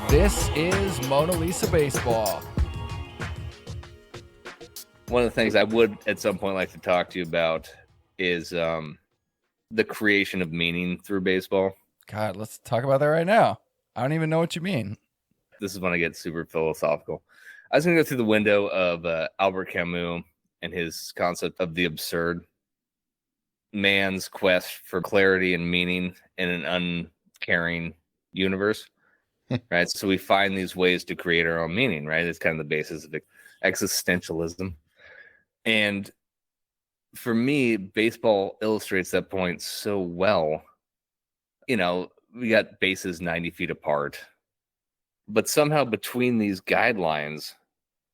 This is Mona Lisa Baseball. One of the things I would at some point like to talk to you about is the creation of meaning through baseball. God, let's talk about that right now. I don't even know what you mean. This is when I get super philosophical. I was going to go through the window of Albert Camus and his concept of the absurd. Man's quest for clarity and meaning in an uncaring universe. Right. So we find these ways to create our own meaning, right? It's kind of the basis of existentialism. And for me, baseball illustrates that point so well. You know, we got bases 90 feet apart, but somehow between these guidelines,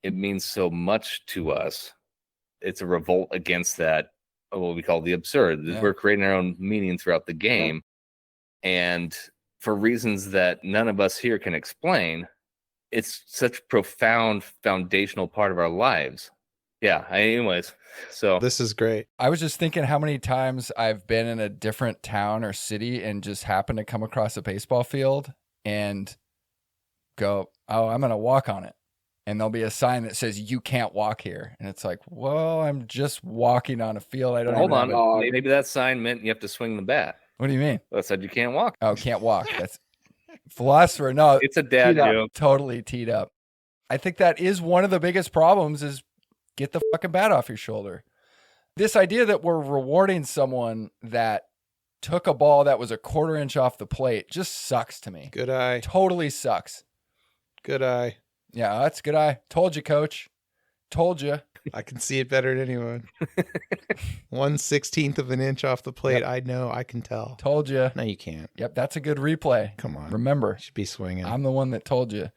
it means so much to us. It's a revolt against that, what we call the absurd. Yeah. We're creating our own meaning throughout the game. And for reasons that none of us here can explain, it's such a profound foundational part of our lives. Yeah. Anyways, so this is great. I was just thinking how many times I've been in a different town or city and just happened to come across a baseball field and go, oh, I'm going to walk on it. And there'll be a sign that says, you can't walk here. And it's like, well, I'm just walking on a field. I don't Hold on. Maybe that sign meant you have to swing the bat. What do you mean? That said you can't walk. Oh, can't walk. That's philosopher. No, it's a dad joke. Totally teed up. I think that is one of the biggest problems is get the fucking bat off your shoulder. This idea that we're rewarding someone that took a ball that was a quarter inch off the plate just sucks to me. Good eye. Totally sucks. Good eye. Yeah, that's good eye. Told you, coach. Told you. I can see it better than anyone. 1/16 of an inch off the plate. Yep. I know. I can tell. Told you. No, you can't. Yep, that's a good replay. Come on. Remember. You should be swinging. I'm the one that told you.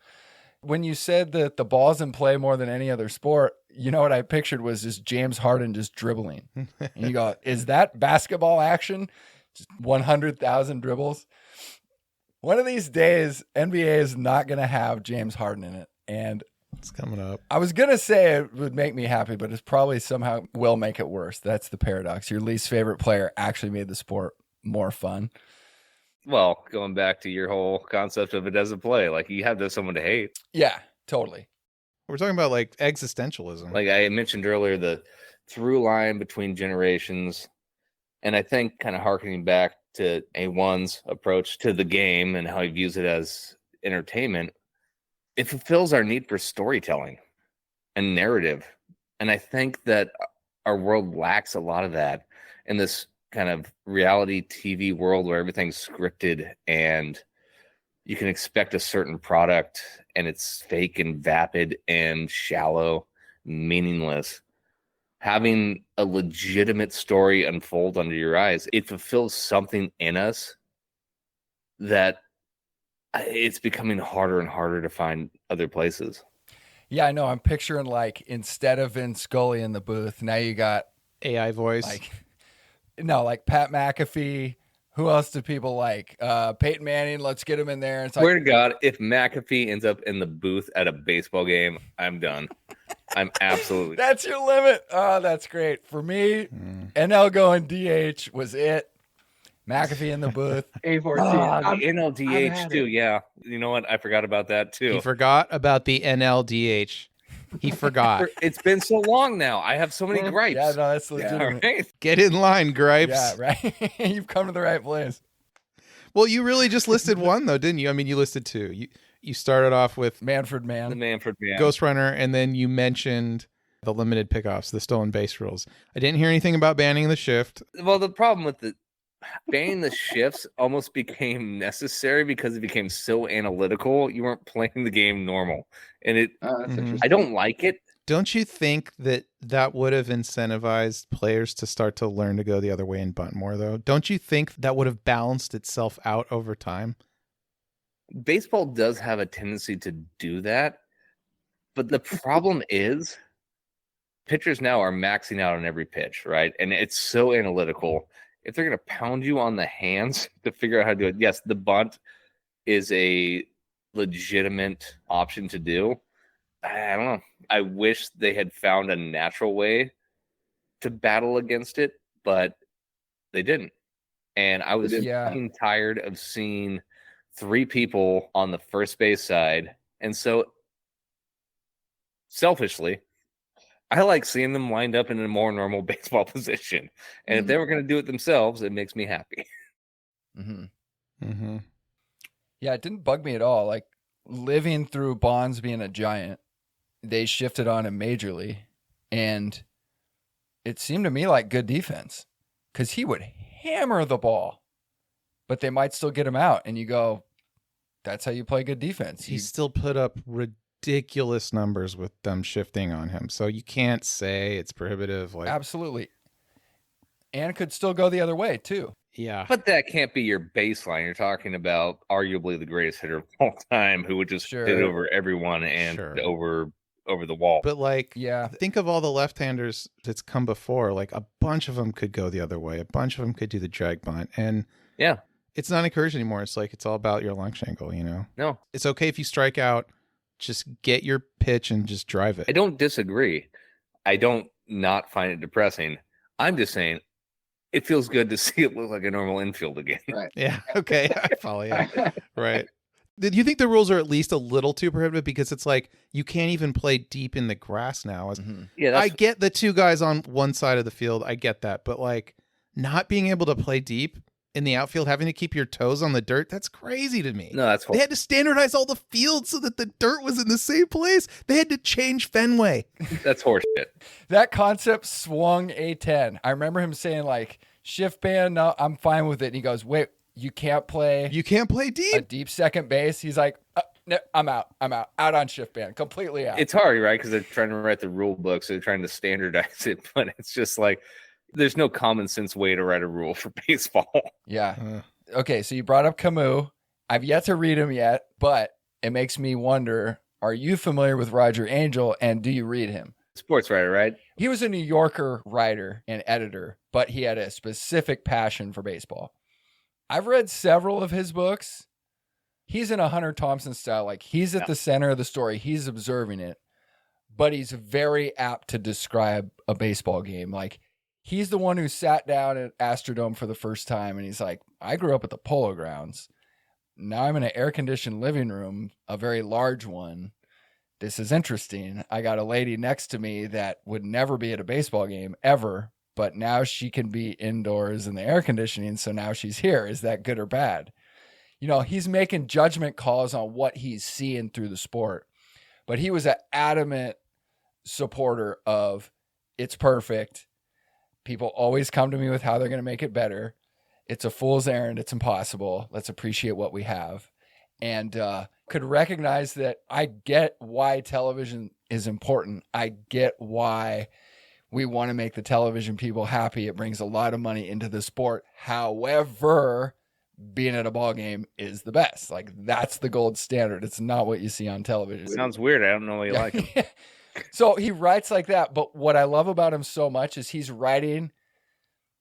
When you said that the ball's in play more than any other sport, you know what I pictured was just James Harden just dribbling. And you go, is that basketball action? Just 100,000 dribbles? One of these days, NBA is not going to have James Harden in it. And it's coming up. I was going to say it would make me happy, but it's probably somehow will make it worse. That's the paradox. Your least favorite player actually made the sport more fun. Well, going back to your whole concept of it doesn't play, like you have someone to hate. Yeah, totally. We're talking about like existentialism. Like I mentioned earlier, the through line between generations. And I think kind of harkening back to A1's approach to the game and how he views it as entertainment, it fulfills our need for storytelling and narrative. And I think that our world lacks a lot of that in this kind of reality TV world where everything's scripted and you can expect a certain product and it's fake and vapid and shallow, meaningless. Having a legitimate story unfold under your eyes, it fulfills something in us that it's becoming harder and harder to find other places. Yeah, I know. I'm picturing like instead of Vin Scully in the booth, now you got AI voice. Like Pat McAfee. Who else do people like? Peyton Manning. Let's get him in there. It's swear to God, if McAfee ends up in the booth at a baseball game, I'm done. I'm absolutely. That's your limit. Oh, that's great. For me, NL going DH was it. McAfee in the booth. A14. The NLDH too. Yeah. You know what? I forgot about that too. He forgot about the NLDH. He forgot. It's been so long now. I have so many gripes. Yeah, no, that's legitimate. Yeah, right? Get in line, gripes. Yeah, right. You've come to the right place. Well, you really just listed one though, didn't you? I mean, you listed two. You started off with Manfred Man, the Manfred Man, Ghost Runner, and then you mentioned the limited pickoffs, the stolen base rules. I didn't hear anything about banning the shift. Well, the problem with the banning the shifts almost became necessary because it became so analytical. You weren't playing the game normal, and it. I don't like it. Don't you think that would have incentivized players to start to learn to go the other way and bunt more, though? Don't you think that would have balanced itself out over time? Baseball does have a tendency to do that, but the problem is pitchers now are maxing out on every pitch, right? And it's so analytical. If they're going to pound you on the hands to figure out how to do it, yes, the bunt is a legitimate option to do. I don't know. I wish they had found a natural way to battle against it, but they didn't. And I was getting tired of seeing 3 people on the first base side. And so, selfishly, I like seeing them lined up in a more normal baseball position. And if they were going to do it themselves, it makes me happy. Yeah, it didn't bug me at all. Like, living through Bonds being a giant, they shifted on him majorly. And it seemed to me like good defense because he would hammer the ball, but they might still get him out. And you go, that's how you play good defense. He still put up ridiculous numbers with them shifting on him. So you can't say it's prohibitive. Like, absolutely. And could still go the other way too. Yeah. But that can't be your baseline. You're talking about arguably the greatest hitter of all time who would just hit over everyone and over the wall. But like, yeah, think of all the left-handers that's come before. Like, a bunch of them could go the other way. A bunch of them could do the drag bunt. And yeah, it's not encouraged anymore. It's like, it's all about your launch angle, you know? No. It's okay if you strike out, just get your pitch and just drive it. I don't disagree. I don't not find it depressing. I'm just saying it feels good to see it look like a normal infield again. Right. Yeah. Okay. I follow you. Right. Do you think the rules are at least a little too prohibitive? Because it's like, you can't even play deep in the grass now. Yeah, I get the 2 guys on one side of the field. I get that. But like, not being able to play deep in the outfield, having to keep your toes on the dirt, that's crazy to me. No, that's They had to standardize all the fields so that the dirt was in the same place. They had to change Fenway. That's horseshit. That concept swung a 10. I remember him saying like, shift band, no, I'm fine with it. And he goes, wait, you can't play deep. A deep second base. He's like, no, I'm out on shift band, completely out. It's hard, right? Because they're trying to write the rule book, so they're trying to standardize it. But it's just like, there's no common sense way to write a rule for baseball. Yeah. Okay, so you brought up Camus. I've yet to read him yet, but it makes me wonder, are you familiar with Roger Angell, and do you read him? Sports writer, right? He was a New Yorker writer and editor, but he had a specific passion for baseball. I've read several of his books. He's in a Hunter Thompson style. Like, he's at the center of the story. He's observing it, but he's very apt to describe a baseball game. Like, he's the one who sat down at Astrodome for the first time, and he's like, I grew up at the Polo Grounds. Now I'm in an air-conditioned living room, a very large one. This is interesting. I got a lady next to me that would never be at a baseball game ever, but now she can be indoors in the air conditioning, so now she's here. Is that good or bad? You know, he's making judgment calls on what he's seeing through the sport, but he was an adamant supporter of it's perfect. People always come to me with how they're going to make it better. It's a fool's errand. It's impossible. Let's appreciate what we have. And could recognize that I get why television is important. I get why we want to make the television people happy. It brings a lot of money into the sport. However, being at a ball game is the best. Like, that's the gold standard. It's not what you see on television. Sounds weird. I don't know why you like him. So he writes like that. But what I love about him so much is he's writing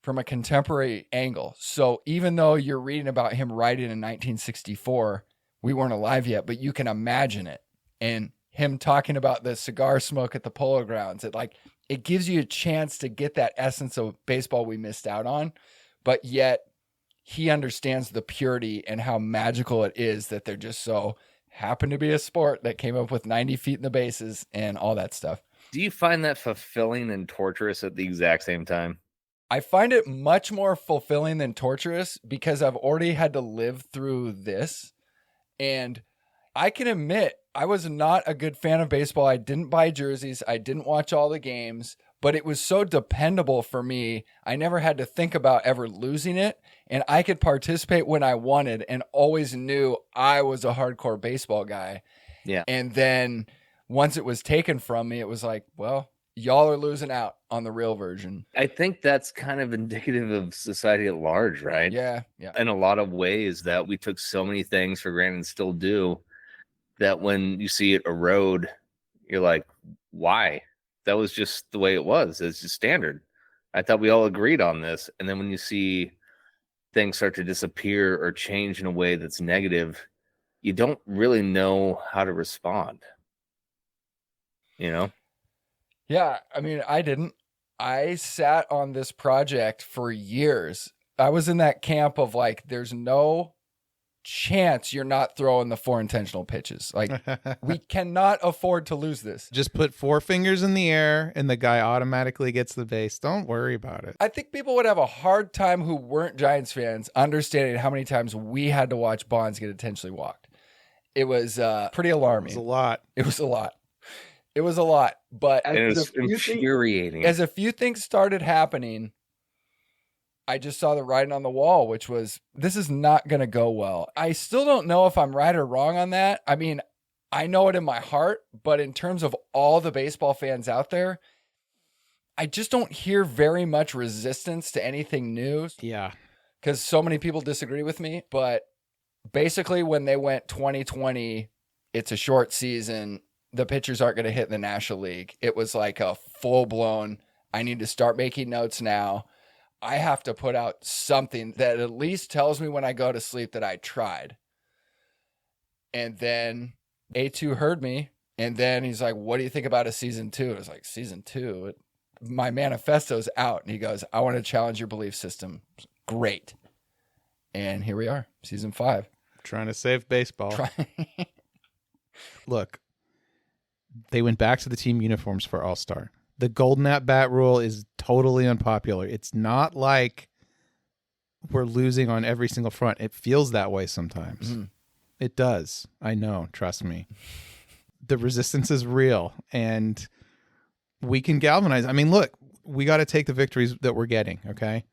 from a contemporary angle. So even though you're reading about him writing in 1964, we weren't alive yet, but you can imagine it. And him talking about the cigar smoke at the Polo Grounds, it gives you a chance to get that essence of baseball we missed out on, but yet he understands the purity and how magical it is that they're just so happen to be a sport that came up with 90 feet in the bases and all that stuff. Do you find that fulfilling and torturous at the exact same time? I find it much more fulfilling than torturous because I've already had to live through this. And I can admit, I was not a good fan of baseball. I didn't buy jerseys. I didn't watch all the games, but it was so dependable for me. I never had to think about ever losing it. And I could participate when I wanted and always knew I was a hardcore baseball guy. Yeah. And then once it was taken from me, it was like, well, y'all are losing out on the real version. I think that's kind of indicative of society at large, right? Yeah. Yeah. In a lot of ways that we took so many things for granted and still do, that when you see it erode, you're like, why? That was just the way it was. It's just standard. I thought we all agreed on this. And then when you see things start to disappear or change in a way that's negative, you don't really know how to respond. You know? Yeah, I mean, I didn't. I sat on this project for years. I was in that camp of like, there's no chance you're not throwing the 4 intentional pitches. Like, we cannot afford to lose this. Just put 4 fingers in the air and the guy automatically gets the base. Don't worry about it. I think people would have a hard time who weren't Giants fans understanding how many times we had to watch Bonds get intentionally walked. It was pretty alarming. It was a lot. It was a lot. It was a lot. But And it was infuriating. as a few things started happening, I just saw the writing on the wall, which was, this is not going to go well. I still don't know if I'm right or wrong on that. I mean, I know it in my heart, but in terms of all the baseball fans out there, I just don't hear very much resistance to anything new. Yeah. Because so many people disagree with me. But basically, when they went 2020, it's a short season, the pitchers aren't going to hit in the National League. It was like a full-blown, I need to start making notes now. I have to put out something that at least tells me when I go to sleep that I tried. And then A2 heard me. And then he's like, what do you think about a season 2? I was like, season 2? My manifesto's out. And he goes, I want to challenge your belief system. Great. And here we are, season 5. Trying to save baseball. Look, they went back to the team uniforms for All-Star. The golden at-bat rule is totally unpopular. It's not like we're losing on every single front. It feels that way sometimes. Mm. It does. I know. Trust me. The resistance is real, and we can galvanize. I mean, look, we got to take the victories that we're getting, okay?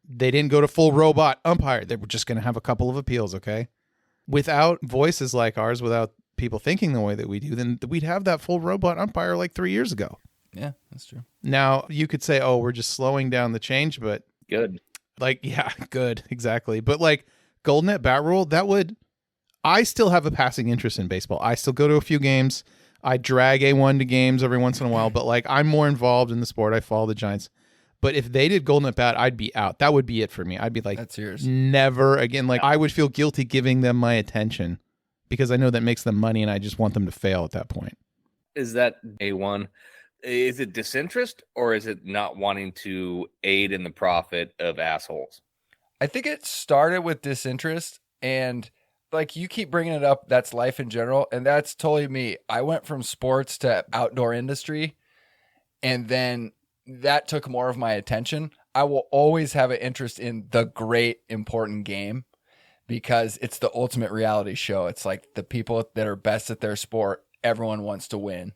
They didn't go to full robot umpire. They were just going to have a couple of appeals, okay? Without voices like ours, without people thinking the way that we do, then we'd have that full robot umpire like 3 years ago. Yeah, that's true. Now, you could say, oh, we're just slowing down the change, but... Good. Like, yeah, good, exactly. But like, golden at bat rule, that would... I still have a passing interest in baseball. I still go to a few games. I drag A1 to games every once in a while, but like, I'm more involved in the sport. I follow the Giants. But if they did golden at bat, I'd be out. That would be it for me. I'd be like, that's yours. Never again. Like, I would feel guilty giving them my attention because I know that makes them money and I just want them to fail at that point. Is that A1? Is it disinterest or is it not wanting to aid in the profit of assholes? I think it started with disinterest, and like you keep bringing it up, that's life in general, and that's totally me. I went from sports to outdoor industry, and then that took more of my attention. I will always have an interest in the great, important game because it's the ultimate reality show. It's like the people that are best at their sport, everyone wants to win.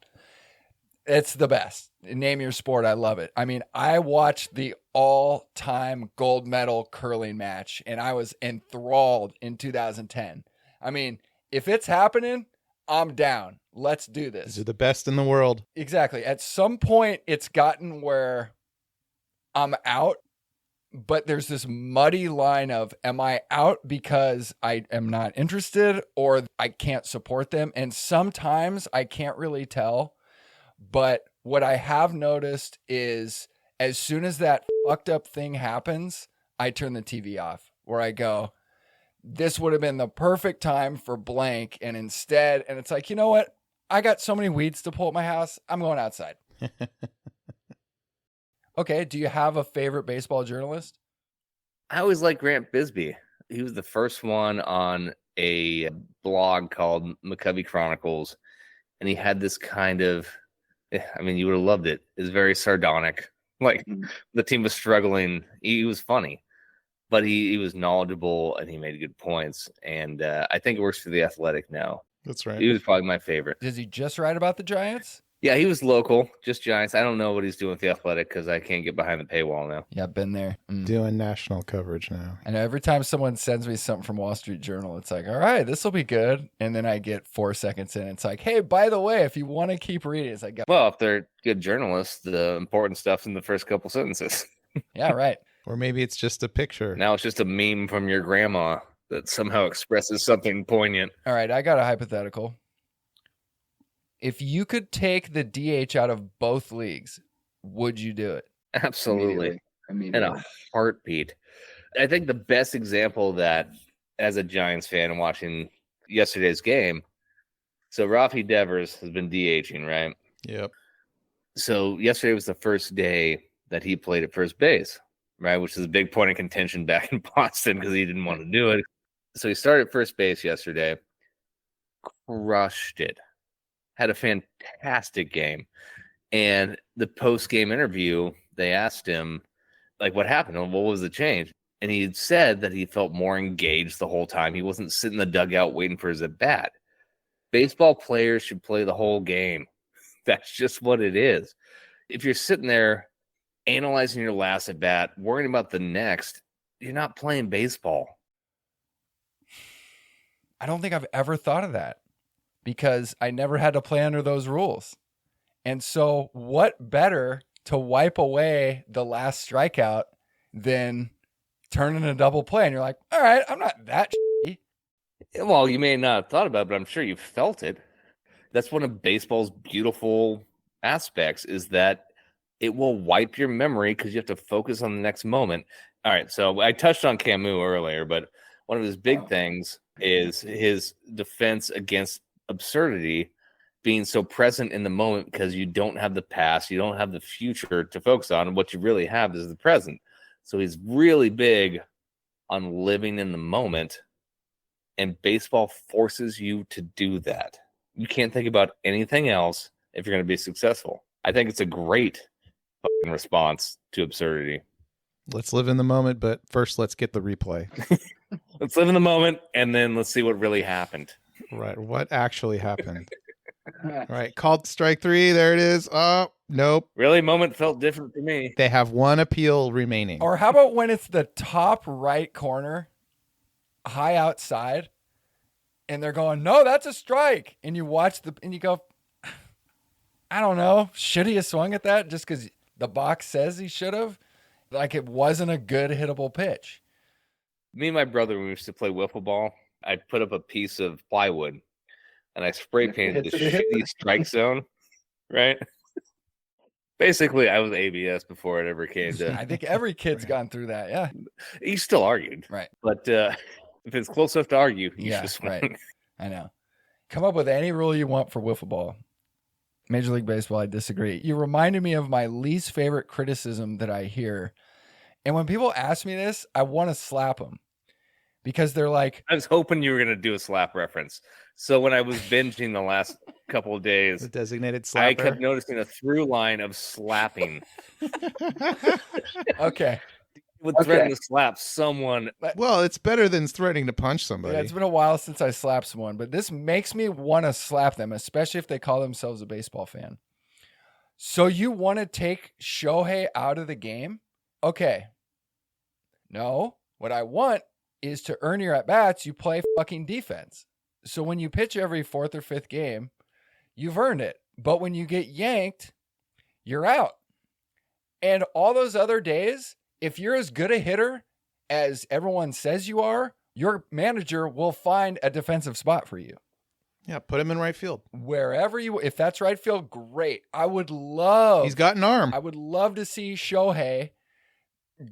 It's the best. Name your sport. I love it. I mean, I watched the all-time gold medal curling match, and I was enthralled in 2010. I mean, if it's happening, I'm down. Let's do this. These are the best in the world. Exactly. At some point, it's gotten where I'm out, but there's this muddy line of, am I out because I am not interested or I can't support them? And sometimes I can't really tell. But what I have noticed is as soon as that fucked up thing happens, I turn the TV off where I go, this would have been the perfect time for blank. And instead, and it's like, you know what? I got so many weeds to pull at my house. I'm going outside. Okay. Do you have a favorite baseball journalist? I always liked Grant Bisbee. He was the first one on a blog called McAfee Chronicles. And he had this kind of, I mean, you would have loved it. It was very sardonic. Like the team was struggling. He was funny, but he was knowledgeable and he made good points. And I think it works for The Athletic now. That's right. He was probably my favorite. Does he just write about the Giants? Yeah, he was local, just Giants. I don't know what he's doing with The Athletic because I can't get behind the paywall now. Yeah, I've been there. Doing national coverage now. And every time someone sends me something from Wall Street Journal, it's like, all right, this will be good. And then I get 4 seconds in. It's like, hey, by the way, if you want to keep reading, it's like, well, if they're good journalists, the important stuff's in the first couple sentences. Yeah, right. Or maybe it's just a picture. Now it's just a meme from your grandma that somehow expresses something poignant. All right, I got a hypothetical. If you could take the DH out of both leagues, would you do it? Absolutely. In a heartbeat. I think the best example of that, as a Giants fan watching yesterday's game, so Rafi Devers has been DHing, right? Yep. So yesterday was the first day that he played at first base, right? Which is a big point of contention back in Boston because he didn't want to do it. So he started at first base yesterday, crushed it, had a fantastic game. And the post-game interview, they asked him, like, what happened? What was the change? And he had said that he felt more engaged the whole time. He wasn't sitting in the dugout waiting for his at-bat. Baseball players should play the whole game. That's just what it is. If you're sitting there analyzing your last at-bat, worrying about the next, you're not playing baseball. I don't think I've ever thought of that because I never had to play under those rules. And so what better to wipe away the last strikeout than turning a double play? And you're like, all right, I'm not that shitty. Well, you may not have thought about it, but I'm sure you felt it. That's one of baseball's beautiful aspects is that it will wipe your memory because you have to focus on the next moment. All right, so I touched on Camus earlier, but one of his big things is his defense against absurdity, being so present in the moment because you don't have the past, you don't have the future to focus on, and what you really have is the present. So he's really big on living in the moment, and baseball forces you to do that. You can't think about anything else if you're going to be successful. I think it's a great fucking response to absurdity. Let's live in the moment, but first let's get the replay. Let's live in the moment, and then let's see what really happened. Right. What actually happened? All right. Called strike 3. There it is. Oh, nope. Really? Moment felt different for me. They have one appeal remaining. Or how about when it's the top right corner, high outside, and they're going, no, that's a strike. And you watch and you go, I don't know. Should he have swung at that just because the box says he should have? Like it wasn't a good hittable pitch. Me and my brother, when we used to play wiffle ball, I put up a piece of plywood and I spray painted the shitty strike zone, right? Basically, I was ABS before it ever came to. I think every kid's gone through that. Yeah. He still argued. Right. But if it's close enough to argue, you should swing. Right. I know. Come up with any rule you want for wiffle ball. Major League Baseball, I disagree. You reminded me of my least favorite criticism that I hear. And when people ask me this, I want to slap them because they're like, I was hoping you were going to do a slap reference. So when I was binging the last couple of days, the designated slapper. I kept noticing a through line of slapping. Okay. Would threaten to slap someone. Well, it's better than threatening to punch somebody. Yeah, it's been a while since I slapped someone, but this makes me want to slap them, especially if they call themselves a baseball fan. So you want to take Shohei out of the game? Okay. No, what I want is to earn your at-bats, you play fucking defense. So when you pitch every fourth or fifth game, you've earned it. But when you get yanked, you're out. And all those other days, if you're as good a hitter as everyone says you are, your manager will find a defensive spot for you. Yeah, put him in right field. Wherever if that's right field, great. I would love. He's got an arm. I would love to see Shohei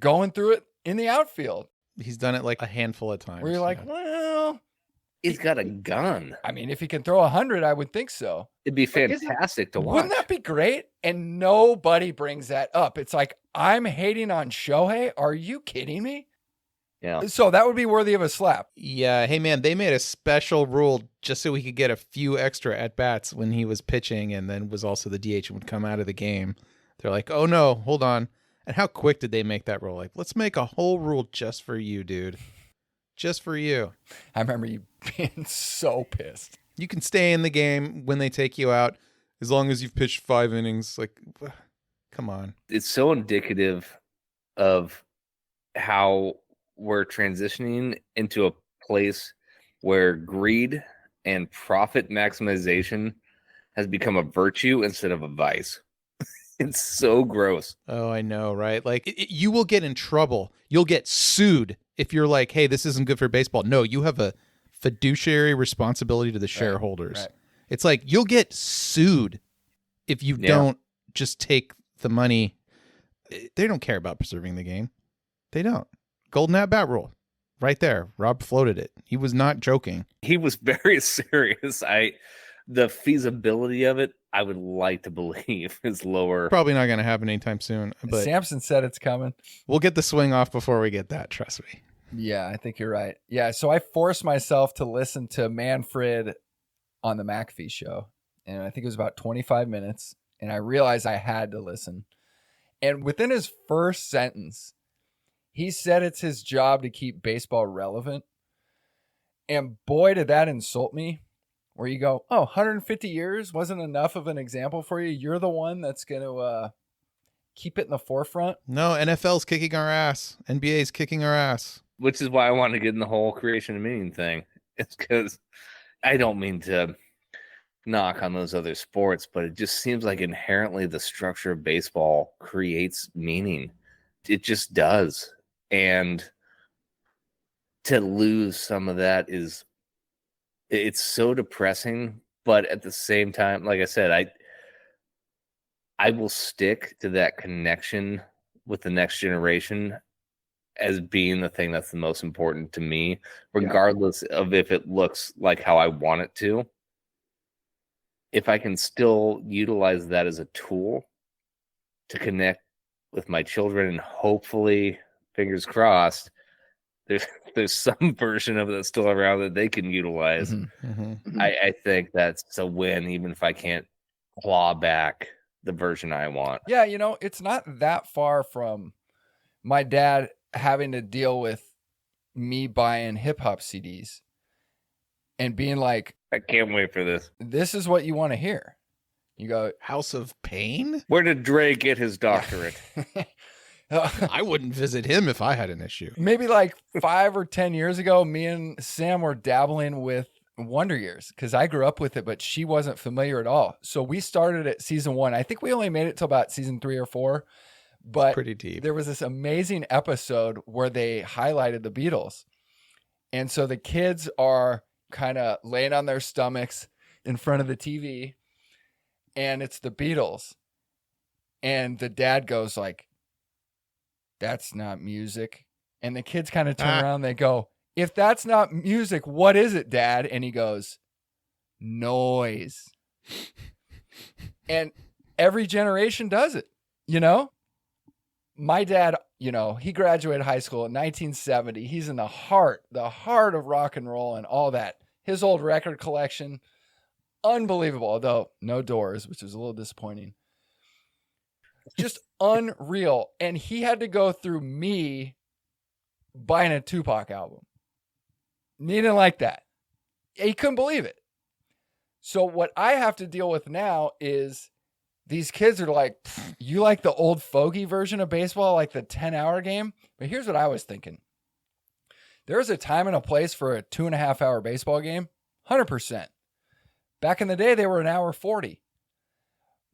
going through it in the outfield. He's done it like a handful of times. Where you're like, well, he's got a gun. I mean, if he can throw 100, I would think so. It'd be fantastic to watch. Wouldn't that be great? And nobody brings that up. It's like, I'm hating on Shohei. Are you kidding me? Yeah. So that would be worthy of a slap. Yeah. Hey, man, they made a special rule just so he could get a few extra at-bats when he was pitching and then was also the DH and would come out of the game. They're like, oh, no, hold on. And how quick did they make that rule? Like, let's make a whole rule just for you, dude. Just for you. I remember you being so pissed. You can stay in the game when they take you out as long as you've pitched 5 innings. Like, come on. It's so indicative of how we're transitioning into a place where greed and profit maximization has become a virtue instead of a vice. It's so gross. Oh, I know, right? Like, you will get in trouble. You'll get sued if you're like, hey, this isn't good for baseball. No, you have a fiduciary responsibility to the shareholders. Right. It's like you'll get sued if you don't just take the money. They don't care about preserving the game. They don't. Golden at-bat rule. Right there. Rob floated it. He was not joking. He was very serious. The feasibility of it, I would like to believe, is lower. Probably not going to happen anytime soon. But Samson said it's coming. We'll get the swing off before we get that. Trust me. Yeah, I think you're right. Yeah, so I forced myself to listen to Manfred on the McAfee show, and I think it was about 25 minutes, and I realized I had to listen. And within his first sentence, he said it's his job to keep baseball relevant. And boy, did that insult me. Where you go, oh, 150 years wasn't enough of an example for you. You're the one that's going to keep it in the forefront. No, NFL's kicking our ass. NBA's kicking our ass. Which is why I want to get in the whole creation of meaning thing. It's because I don't mean to knock on those other sports, but it just seems like inherently the structure of baseball creates meaning. It just does. And to lose some of that it's so depressing, but at the same time, like I said, I will stick to that connection with the next generation as being the thing that's the most important to me, regardless of if it looks like how I want it to. If I can still utilize that as a tool to connect with my children, and hopefully, fingers crossed, there's some version of it that's still around that they can utilize. I think that's a win, even if I can't claw back the version I want. Yeah, it's not that far from my dad having to deal with me buying hip hop CDs and being like, I can't wait for this. This is what you want to hear. You go, House of Pain? Where did Dre get his doctorate? I wouldn't visit him if I had an issue. Maybe like 5 or 10 years ago, me and Sam were dabbling with Wonder Years because I grew up with it, but she wasn't familiar at all. So we started at season 1. I think we only made it till about season 3 or 4, but it's pretty deep. There was this amazing episode where they highlighted the Beatles. And so the kids are kind of laying on their stomachs in front of the TV, and it's the Beatles. And the dad goes like, that's not music. And the kids kind of turn around, they go, if that's not music, what is it, Dad? And he goes, noise. And every generation does it, My dad, he graduated high school in 1970. He's in the heart of rock and roll and all that. His old record collection, unbelievable, although no Doors, which was a little disappointing. Just unreal. And he had to go through me buying a Tupac album. He didn't like that. He couldn't believe it. So what I have to deal with now is these kids are like, you like the old fogey version of baseball, like the 10-hour game? But here's what I was thinking. There's a time and a place for a 2.5-hour baseball game. 100%. Back in the day, they were an hour 40.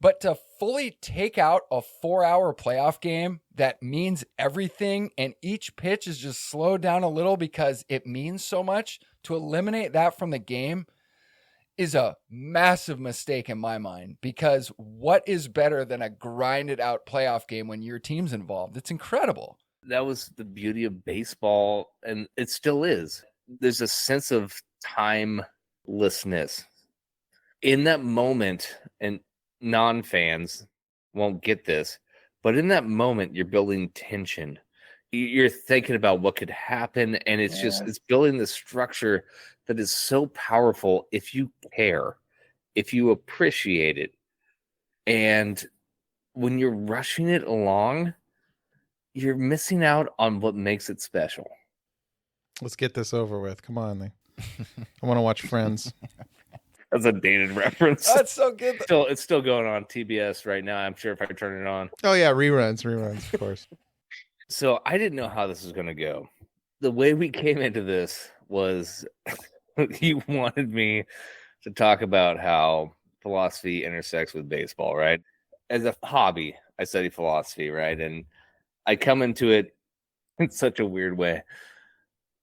But to fully take out a 4-hour playoff game that means everything and each pitch is just slowed down a little because it means so much, to eliminate that from the game is a massive mistake in my mind, because what is better than a grinded out playoff game when your team's involved? It's incredible. That was the beauty of baseball, and it still is. There's a sense of timelessness in that moment, and non-fans won't get this, but in that moment, you're building tension. You're thinking about what could happen, and it's building this structure that is so powerful if you care, if you appreciate it. And when you're rushing it along, you're missing out on what makes it special. Let's get this over with. Come on, Lee. I want to watch Friends. That's a dated reference. That's so good. It's still going on TBS right now. I'm sure if I turn it on. Oh yeah, reruns, of course. So I didn't know how this was going to go. The way we came into this was you wanted me to talk about how philosophy intersects with baseball, right? As a hobby, I study philosophy, right? And I come into it in such a weird way.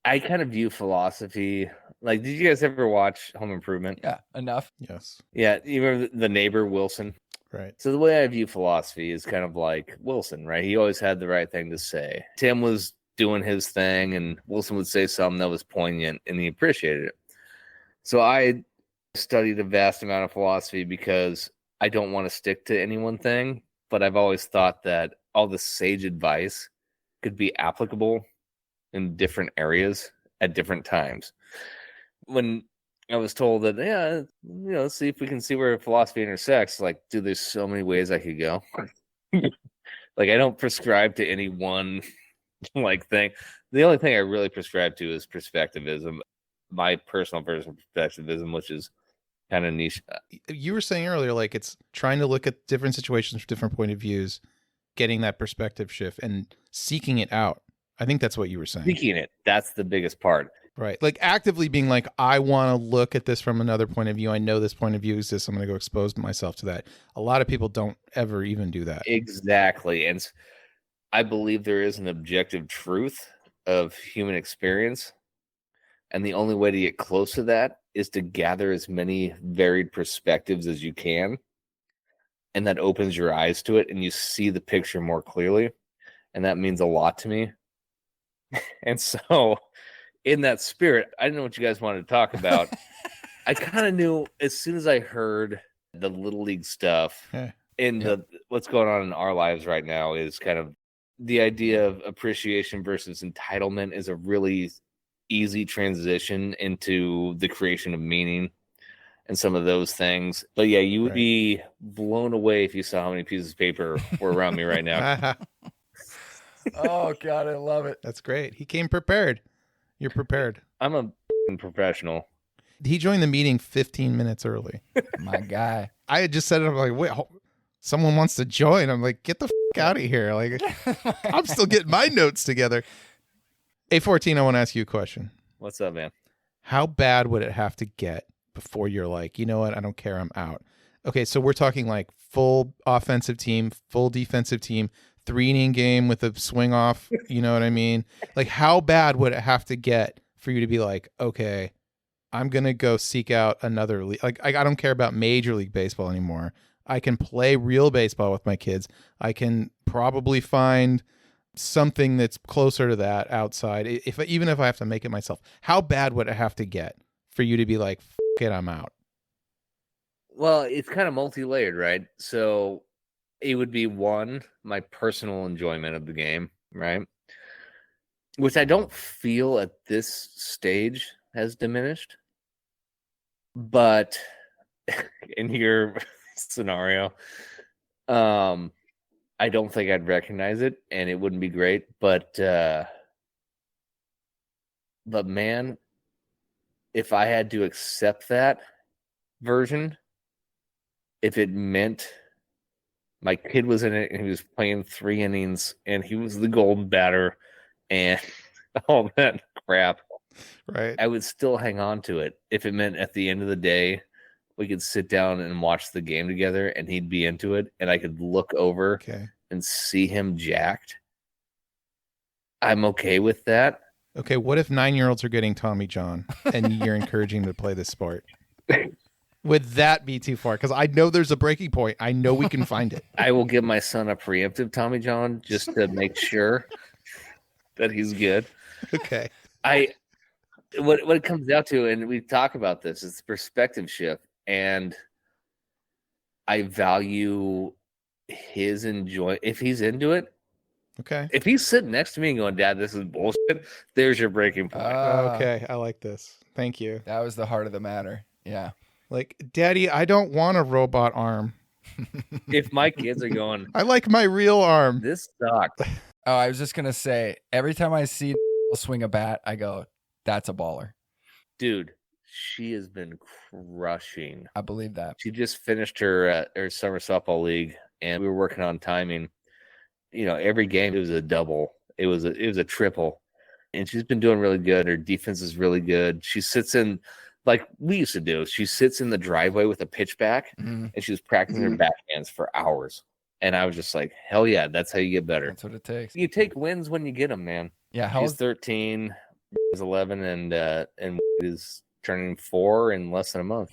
I kind of view philosophy like, did you guys ever watch Home Improvement? Yeah, enough. Yes. Yeah, you remember the neighbor Wilson? Right. So the way I view philosophy is kind of like Wilson, right? He always had the right thing to say. Tim was doing his thing, and Wilson would say something that was poignant, and he appreciated it. So I studied a vast amount of philosophy because I don't want to stick to any one thing, but I've always thought that all the sage advice could be applicable in different areas at different times. When I was told that, let's see if we can see where philosophy intersects, like, dude, there's so many ways I could go. Like, I don't prescribe to any one like thing. The only thing I really prescribe to is perspectivism, my personal version of perspectivism, which is kind of niche. You were saying earlier, like, it's trying to look at different situations from different point of views, getting that perspective shift and seeking it out. I think that's what you were saying. Seeking it, that's the biggest part. Right. Like actively being like, I want to look at this from another point of view. I know this point of view exists. I'm going to go expose myself to that. A lot of people don't ever even do that. Exactly. And I believe there is an objective truth of human experience. And the only way to get close to that is to gather as many varied perspectives as you can. And that opens your eyes to it and you see the picture more clearly. And that means a lot to me. And so, in that spirit, I didn't know what you guys wanted to talk about. I kind of knew as soon as I heard the Little League stuff what's going on in our lives right now is kind of the idea of appreciation versus entitlement is a really easy transition into the creation of meaning and some of those things. But yeah, you would be blown away if you saw how many pieces of paper were around me right now. Oh, God, I love it. That's great. He came prepared. You're prepared. I'm a professional. He joined the meeting 15 minutes early. My guy. I had just said it. I'm like, wait, someone wants to join. I'm like, get the out of here. Like, I'm still getting my notes together. A14, I want to ask you a question. What's up, man? How bad would it have to get before you're like, you know what? I don't care. I'm out. Okay, so we're talking like full offensive team, full defensive team, 3-inning game with a swing off. You know what I mean? Like, how bad would it have to get for you to be like, okay, I'm going to go seek out another league? Like, I don't care about Major League Baseball anymore. I can play real baseball with my kids. I can probably find something that's closer to that outside, even if I have to make it myself. How bad would it have to get for you to be like, F it, I'm out? Well, it's kind of multi-layered, right? So it would be one, my personal enjoyment of the game, right? Which I don't feel at this stage has diminished. But in your scenario, I don't think I'd recognize it and it wouldn't be great. But man, if I had to accept that version, if it meant my kid was in it and he was playing 3 innings and he was the golden batter and all that crap, right? I would still hang on to it if it meant at the end of the day we could sit down and watch the game together and he'd be into it and I could look over and see him jacked. I'm okay with that. Okay, what if 9-year-olds are getting Tommy John and you're encouraging them to play this sport? Would that be too far? Because I know there's a breaking point. I know we can find it. I will give my son a preemptive Tommy John just to make sure that he's good. Okay. What it comes down to, and we talk about this, is the perspective shift. And I value his enjoy. If he's into it, okay. If he's sitting next to me and going, Dad, this is bullshit, there's your breaking point. Okay, I like this. Thank you. That was the heart of the matter. Yeah. Like, Daddy, I don't want a robot arm. If my kids are going, I like my real arm. This sucks. Oh, I was just going to say, every time I see swing a bat, I go, that's a baller. Dude, she has been crushing. I believe that. She just finished her summer softball league, and we were working on timing. You know, every game it was a double. It was a triple. And she's been doing really good. Her defense is really good. She sits in, like we used to do, she sits in the driveway with a pitch back, and she was practicing her backhands for hours. And I was just like, hell yeah, that's how you get better. That's what it takes. You take wins when you get them, man. Yeah, she's 13, is 11, and is turning 4 in less than a month.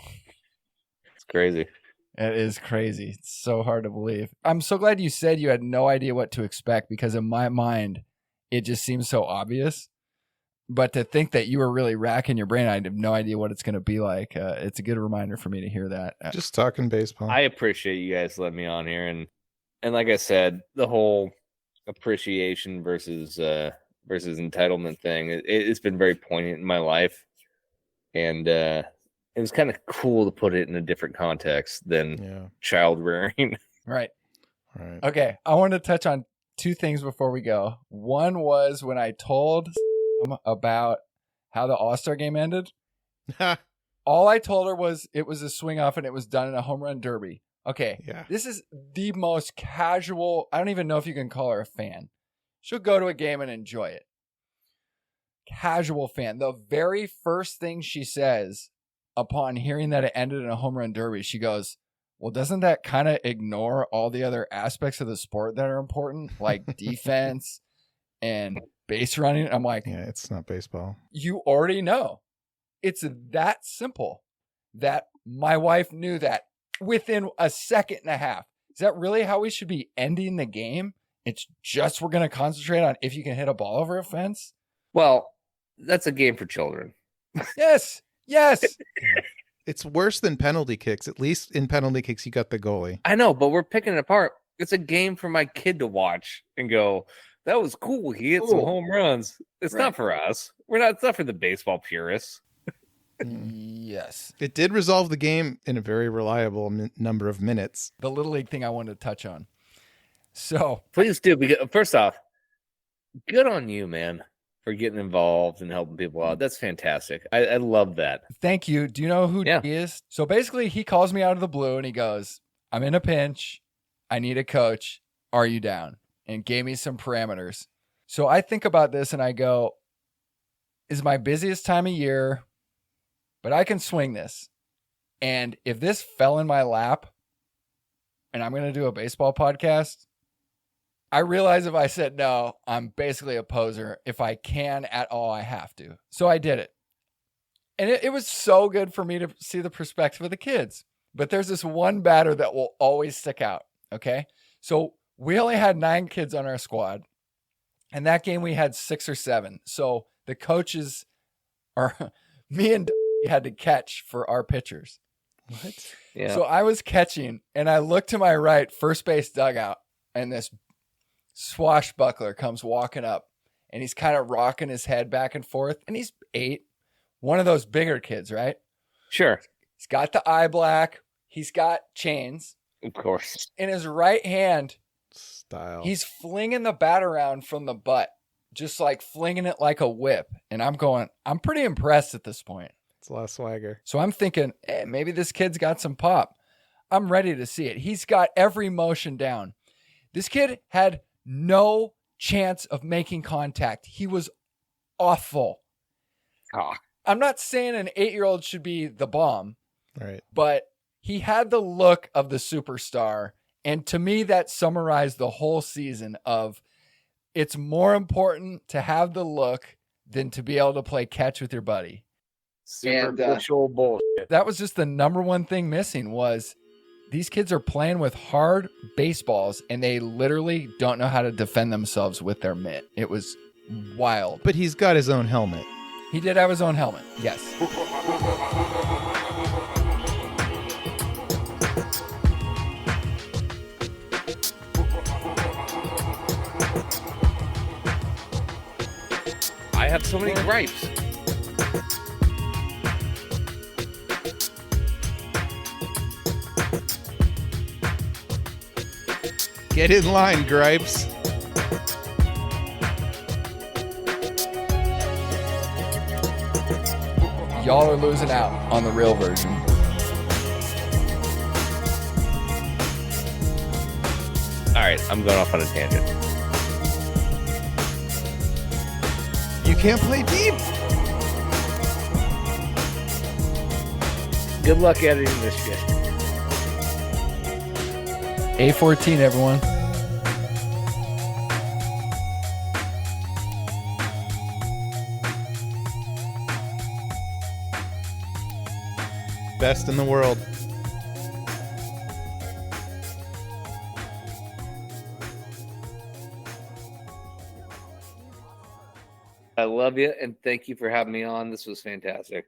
It's crazy. It is crazy. It's so hard to believe. I'm so glad you said you had no idea what to expect, because in my mind, it just seems so obvious. But to think that you were really racking your brain, I have no idea what it's going to be like. It's a good reminder for me to hear that. Just talking baseball. I appreciate you guys letting me on here. And like I said, the whole appreciation versus versus entitlement thing. It's been very poignant in my life, and it was kind of cool to put it in a different context than child rearing. Right. Okay, I want to touch on two things before we go. One was when I told about how the All-Star game ended. All I told her was it was a swing off and it was done in a home run derby. Okay, This is the most casual. I don't even know if you can call her a fan. She'll go to a game and enjoy it. Casual fan. The very first thing she says upon hearing that it ended in a home run derby, she goes, well, doesn't that kind of ignore all the other aspects of the sport that are important, like defense and base running? I'm like, yeah, it's not baseball. You already know. It's that simple that my wife knew that within a second and a half. Is that really how we should be ending the game? It's just we're going to concentrate on if you can hit a ball over a fence? Well, that's a game for children. Yes. It's worse than penalty kicks. At least in penalty kicks, you got the goalie. I know, but we're picking it apart. It's a game for my kid to watch and go, that was cool. He hit some home runs. It's not for us. It's not for the baseball purists. Yes. It did resolve the game in a very reliable number of minutes. The Little League thing I wanted to touch on. So please do. Because first off, good on you, man, for getting involved and helping people out. That's fantastic. I love that. Thank you. Do you know who he is? So basically, he calls me out of the blue and he goes, I'm in a pinch. I need a coach. Are you down? And gave me some parameters. So I think about this and I go, is my busiest time of year, but I can swing this. And if this fell in my lap and I'm going to do a baseball podcast, I realize if I said no, I'm basically a poser. If I can at all, I have to. So I did it. And it was so good for me to see the perspective of the kids. But there's this one batter that will always stick out. Okay. So we only had 9 kids on our squad. And that game we had 6 or 7. So the coaches me and had to catch for our pitchers. What? Yeah. So I was catching and I looked to my right, first base dugout, and this swashbuckler comes walking up and he's kind of rocking his head back and forth. And he's 8, one of those bigger kids, right? Sure. He's got the eye black. He's got chains. Of course. In his right hand, style, he's flinging the bat around from the butt, just like flinging it like a whip. And I'm pretty impressed at this point. It's a lot of swagger. So I'm thinking, hey, maybe this kid's got some pop. I'm ready to see it. He's got every motion down. This kid had no chance of making contact. He was awful. I'm not saying an 8-year-old should be the bomb, right? But he had the look of the superstar. And to me, that summarized the whole season of it's more important to have the look than to be able to play catch with your buddy. Superficial bullshit. That was just the number one thing missing was these kids are playing with hard baseballs and they literally don't know how to defend themselves with their mitt. It was wild. But he's got his own helmet. He did have his own helmet. Yes. I have so many gripes. Get in line, gripes. Y'all are losing out on the real version. All right, I'm going off on a tangent. You can't play deep. Good luck editing this shit. A14, everyone. Best in the world. I love you and thank you for having me on. This was fantastic.